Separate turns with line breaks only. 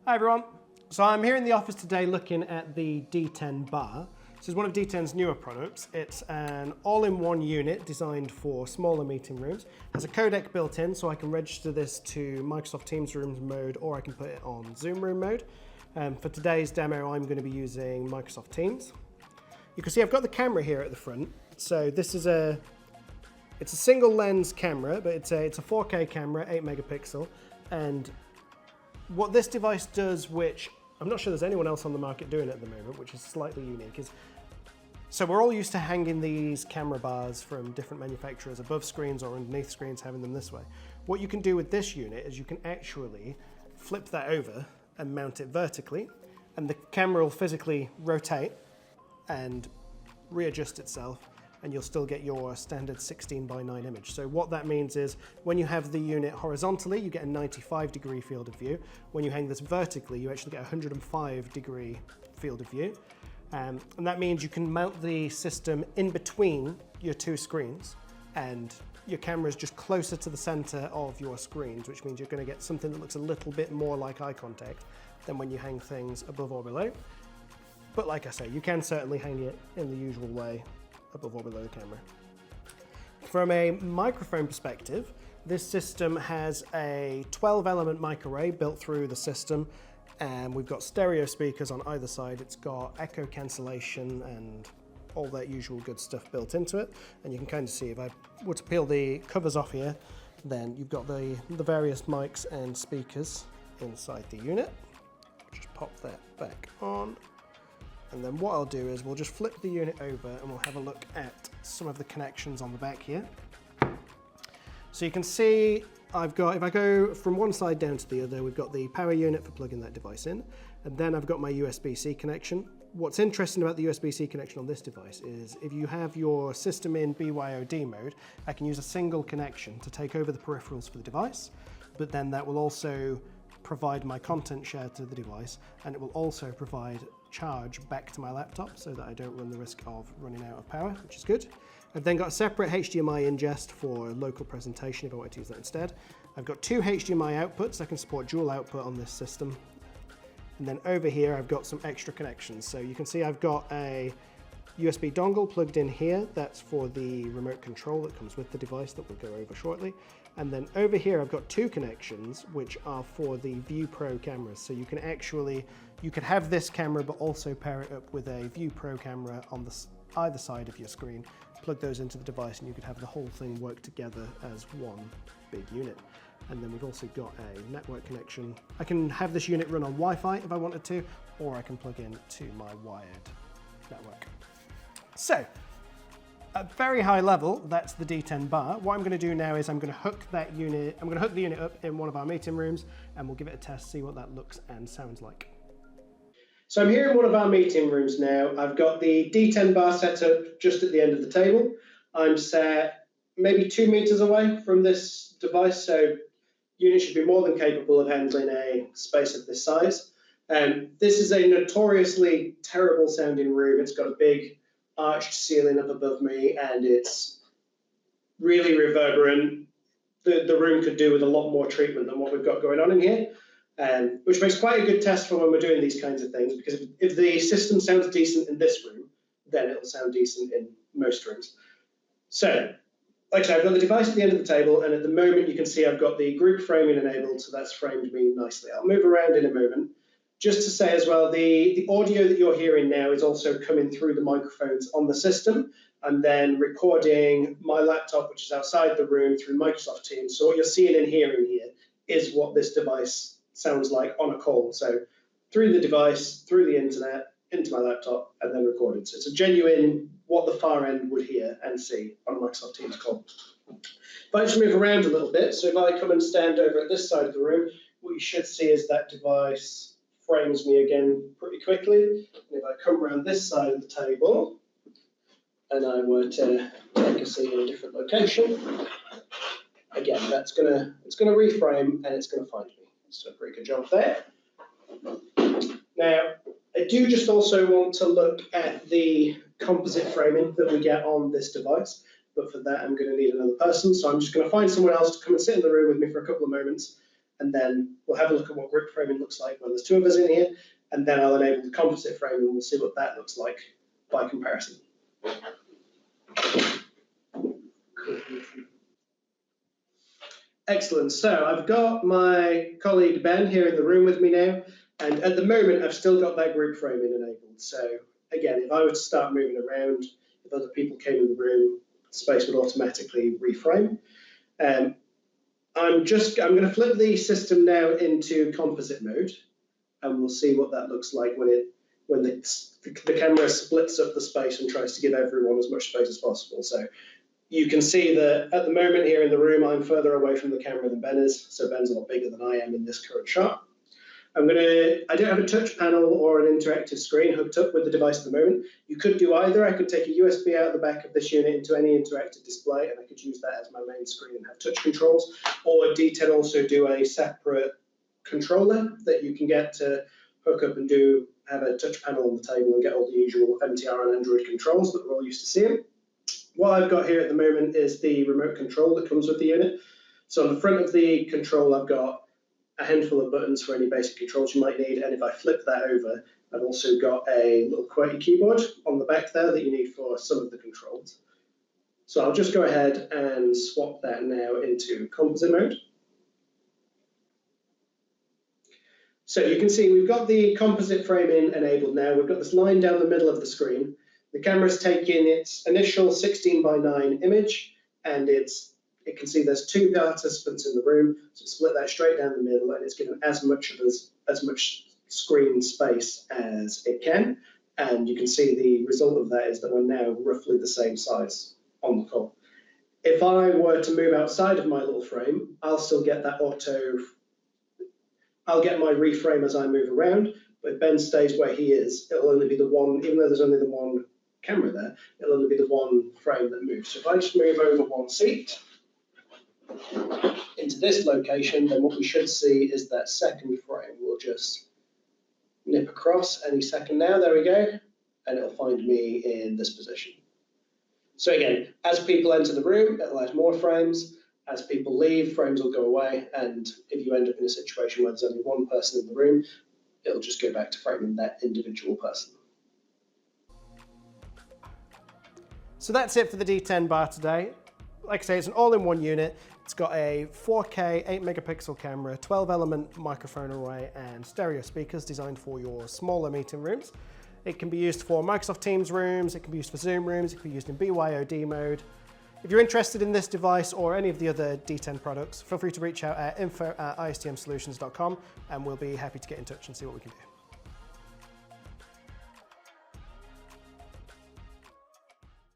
Hi everyone. So I'm here in the office today looking at the DTEN Bar. This is one of DTEN's newer products. It's an all-in-one unit designed for smaller meeting rooms. It has a codec built in, so I can register this to Microsoft Teams Rooms mode, or I can put it on Zoom Room mode. For today's demo, I'm going to be using Microsoft Teams. You can see I've got the camera here at the front. So this is it's a single lens camera, but it's a 4K camera, 8 megapixel, and what this device does, which I'm not sure there's anyone else on the market doing at the moment, which is slightly unique, is so we're all used to hanging these camera bars from different manufacturers above screens or underneath screens, having them this way. What you can do with this unit is you can actually flip that over and mount it vertically, and the camera will physically rotate and readjust itself, and you'll still get your standard 16:9 image. So what that means is when you have the unit horizontally, you get a 95-degree field of view. When you hang this vertically, you actually get a 105-degree field of view. And that means you can mount the system in between your two screens, and your camera is just closer to the center of your screens, which means you're going to get something that looks a little bit more like eye contact than when you hang things above or below. But like I say, you can certainly hang it in the usual way, above or below the camera. From a microphone perspective, this system has a 12-element mic array built through the system, and we've got stereo speakers on either side. It's got echo cancellation and all that usual good stuff built into it. And you can kind of see, if I were to peel the covers off here, then you've got the various mics and speakers inside the unit. Just pop that back on. And then what I'll do is we'll just flip the unit over and we'll have a look at some of the connections on the back here. So you can see I've got, if I go from one side down to the other, we've got the power unit for plugging that device in, and then I've got my USB-C connection. What's interesting about the USB-C connection on this device is if you have your system in BYOD mode, I can use a single connection to take over the peripherals for the device, but then that will also provide my content share to the device, and it will also provide charge back to my laptop so that I don't run the risk of running out of power, which is good. I've then got a separate HDMI ingest for local presentation if I want to use that instead. I've got two HDMI outputs. I can support dual output on this system. And then over here I've got some extra connections. So you can see I've got a USB dongle plugged in here. That's for the remote control that comes with the device that we'll go over shortly. And then over here I've got two connections which are for the View Pro cameras. So you can actually, you could have this camera but also pair it up with a View Pro camera on the either side of your screen, plug those into the device, and you could have the whole thing work together as one big unit. And then we've also got a network connection. I can have this unit run on Wi-Fi if I wanted to, or I can plug in to my wired network. So, at very high level, that's the DTEN Bar. What I'm going to do now is I'm going to hook that unit, I'm going to hook the unit up in one of our meeting rooms, and we'll give it a test, see what that looks and sounds like. So I'm here in one of our meeting rooms now. I've got the DTEN Bar set up just at the end of the table. I'm set maybe 2 meters away from this device, so unit should be more than capable of handling a space of this size. This is a notoriously terrible sounding room. It's got a big arched ceiling up above me, and it's really reverberant. The room could do with a lot more treatment than what we've got going on in here, which makes quite a good test for when we're doing these kinds of things, because if the system sounds decent in this room, then it'll sound decent in most rooms. So, like I said, I've got the device at the end of the table, and at the moment you can see I've got the group framing enabled, so that's framed me nicely. I'll move around in a moment. Just to say as well, the audio that you're hearing now is also coming through the microphones on the system, and then recording my laptop, which is outside the room, through Microsoft Teams. So what you're seeing and hearing here is what this device sounds like on a call. So through the device, through the internet, into my laptop, and then recorded. So it's a genuine what the far end would hear and see on a Microsoft Teams call. If I just move around a little bit, so if I come and stand over at this side of the room, what you should see is that device frames me again pretty quickly. And if I come around this side of the table, and I were to take a seat in a different location, again, it's gonna reframe and it's gonna find me. It's done a pretty good job there. Now, I do just also want to look at the composite framing that we get on this device, but for that I'm going to need another person, so I'm just going to find someone else to come and sit in the room with me for a couple of moments, and then we'll have a look at what group framing looks like when there's 2 of us in here, and then I'll enable the composite framing and we'll see what that looks like by comparison. Excellent, so I've got my colleague Ben here in the room with me now, and at the moment I've still got that group framing enabled. So again, if I were to start moving around, if other people came in the room, space would automatically reframe. I'm going to flip the system now into composite mode, and we'll see what that looks like when the camera splits up the space and tries to give everyone as much space as possible. So you can see that at the moment here in the room, I'm further away from the camera than Ben is, so Ben's a lot bigger than I am in this current shot. I don't have a touch panel or an interactive screen hooked up with the device at the moment. You could do either. I could take a USB out of the back of this unit into any interactive display, and I could use that as my main screen and have touch controls. Or DTEN also do a separate controller that you can get to hook up and have a touch panel on the table and get all the usual MTR and Android controls that we're all used to seeing. What I've got here at the moment is the remote control that comes with the unit. So on the front of the control, I've got a handful of buttons for any basic controls you might need, and if I flip that over, I've also got a little QWERTY keyboard on the back there that you need for some of the controls. So I'll just go ahead and swap that now into composite mode. So you can see we've got the composite framing enabled now. We've got this line down the middle of the screen. The camera's taking its initial 16:9 image, and it can see there's 2 participants in the room, so split that straight down the middle, and it's given as much screen space as it can. And you can see the result of that is that we're now roughly the same size on the call. If I were to move outside of my little frame, I'll still get that I'll get my reframe as I move around, but if Ben stays where he is, it'll only be the one, even though there's only the one camera there, it'll only be the one frame that moves. So if I just move over 1 seat into this location, then what we should see is that second frame will just nip across any second now. There we go, and it'll find me in this position. So again, as people enter the room, it'll add more frames. As people leave, frames will go away, and if you end up in a situation where there's only one person in the room, it'll just go back to framing that individual person. So that's it for the DTEN Bar today. Like I say, it's an all-in-one unit. It's got a 4K 8-megapixel camera, 12-element microphone array, and stereo speakers designed for your smaller meeting rooms. It can be used for Microsoft Teams rooms, it can be used for Zoom rooms, it can be used in BYOD mode. If you're interested in this device or any of the other DTEN products, feel free to reach out at info@istmsolutions.com, and we'll be happy to get in touch and see what we can do.